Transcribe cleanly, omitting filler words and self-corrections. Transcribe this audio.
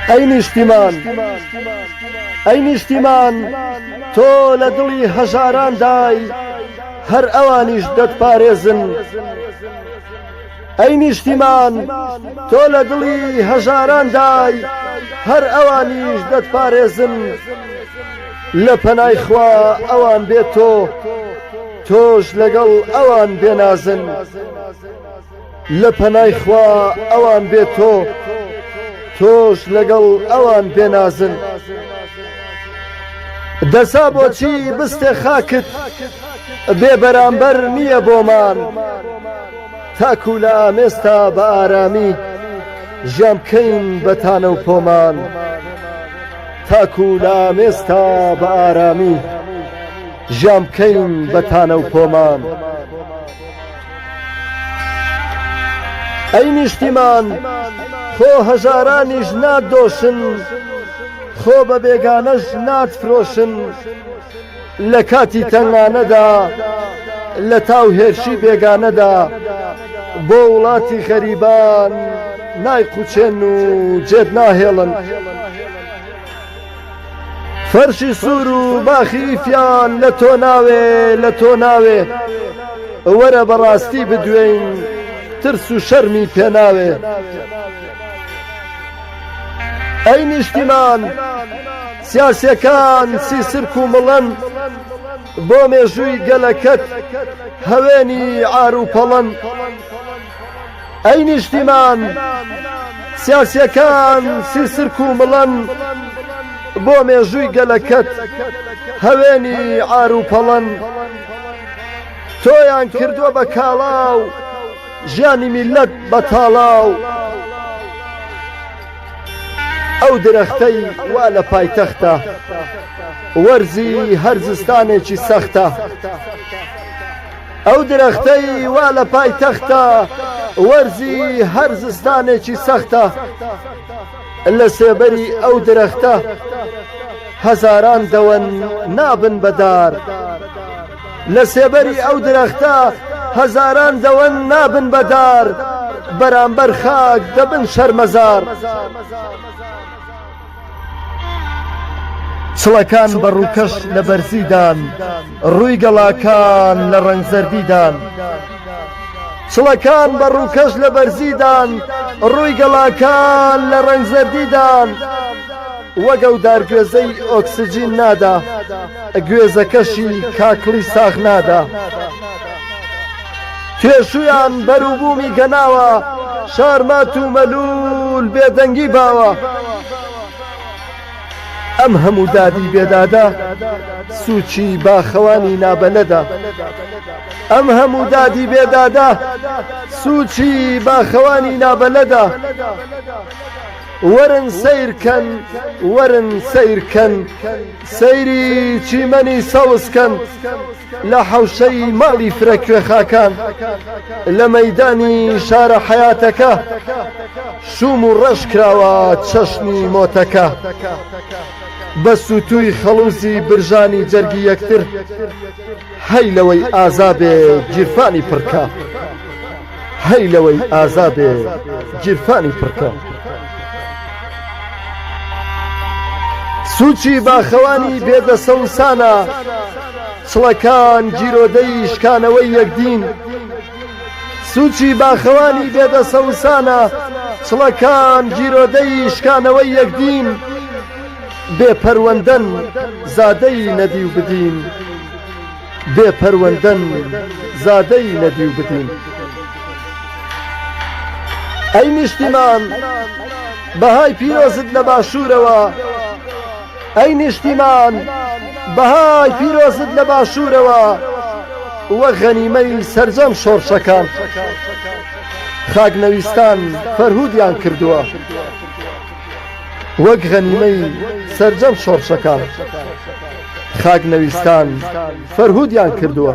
ئەی نیشتیمان ئەی نیشتیمان تۆ لە دڵی هەژاران دای هەر ئەوانیش دەتپارێزن ئەی نیشتیمان تۆ لە دڵی هەژاران دای هەر ئەوانیش دەتپارێزن لە پەنای خوا ئەوان بێت تۆ تۆش لەگەڵ ئەوان بێنازن لە پەنای خوا ئەوان بێت تۆ تۆش لەگەڵ ئەوان بێنازن دەسا بۆچی بستێ خاکت بێ بەرامبەر نییە بۆمان تاکو لە ئامێستا بە ئارامی ژیان بکەین بەتانە و پۆمان تاکو لە ئامێستا بە ئارامی ژیان بکەین بەتانە و پۆمان ئەی نیشتیمان خۆ هەژارانیش نادۆشن خۆ بە بێگانەش ناتفرۆشن لە کاتی تەنگانەدا لە تاو هێرشی بێگانەدا بۆ وڵاتی غەریبان نایقوچێن و جێت ناهێڵن فەرشی سوور و باخی ئیفیان لە تۆ ناوێ لە تۆ ناوێ وەرە بەڕاستی بدوێین ترس و شەرمی پێناوێ ئەی نیشتیمان سیاسیەکان سیسرک و مڵەن بۆ مێژووی گەلەکەت هەوێنی عار و پەڵەن ئەی نیشتیمان سیاسیەکان سیسرک و مڵەن بۆ مێژووی گەلەکەت هەوێنی عار و پەڵەن تۆیان کردووە بە کاڵاو ژیانی میلەت بە تاڵاو ئەو درەختەی وا لە پایتەختە وەرزی هەر زستانێکی سەختە ئەو درەختەی وا لە پایتەختە وەرزی هەر زستانێکی سەختە لە سێبەری ئەو درەختە هەزاران دەوەن نابن بەدار لە سێبەری ئەو درەختە هەزاران دەوەن نابن بەدار بەرامبەر خاک دەبن شەرمەزار چڵەکان بە ڕووکەش لە بەرزیدان ڕووی گەڵاکان لە ڕەنگزەردیدان چڵەکان بە ڕووکەش لە بەرزیدان ڕووی گەڵاکان لە ڕەنگزەردیدان وەگەو دارگوێزەی ئۆکسجین نادا گوێزەکەشی کاکڵی ساغ نادا توێشویان بەروبوومی گەناوە شارمات و مەلول بێدەنگی باوە ئەم هەموو دادی بێدادا سوچی باخەوانی نابەلەدا ئەم هەموو دادی بێدادا سوچی باخەوانی نابەلەدا وەرن سەیرکەن وەرن سەیرکەن سەیری چیمەنی سەوزکەن لە حەوشەی ماڵی فرە کوێخاکان لە مەیدانی شارە حەیاتەکە شوم و ڕەش کراوە چەشنی مۆتەکە بە سوتووی خەڵوزی برژانی جەرگی یەکتر هەی لەوەی ئازابێ گیرفانی پڕکە هەی لەوەی ئازابێ گیرفانی پڕکە سوچی باخەوانی بێدەسەوسانە چڵەکان گیرۆدەی شکانەوەی یەکدین سوچی باخەوانی بێدەسەوسانە چڵەکان گیرۆدەی شکانەوەی یەکدین بێپەروەندەن زادەی نەدی و بدین بێپەروەندەن زادەی نەدی و بدین ئەی نیشتیمان بەهای پیرۆزت لە باشوورەوە ئەی نیشتیمان بەهای پیرۆزت لە باشوورەوە وەک غەنیمەی سەرجەم شۆڕشەکان خاکنەویستان فەرهودیان کردووە وەک غەنیمەی سەرجەم شۆڕشەکان خاکنەویستان فەرهودیان کردووە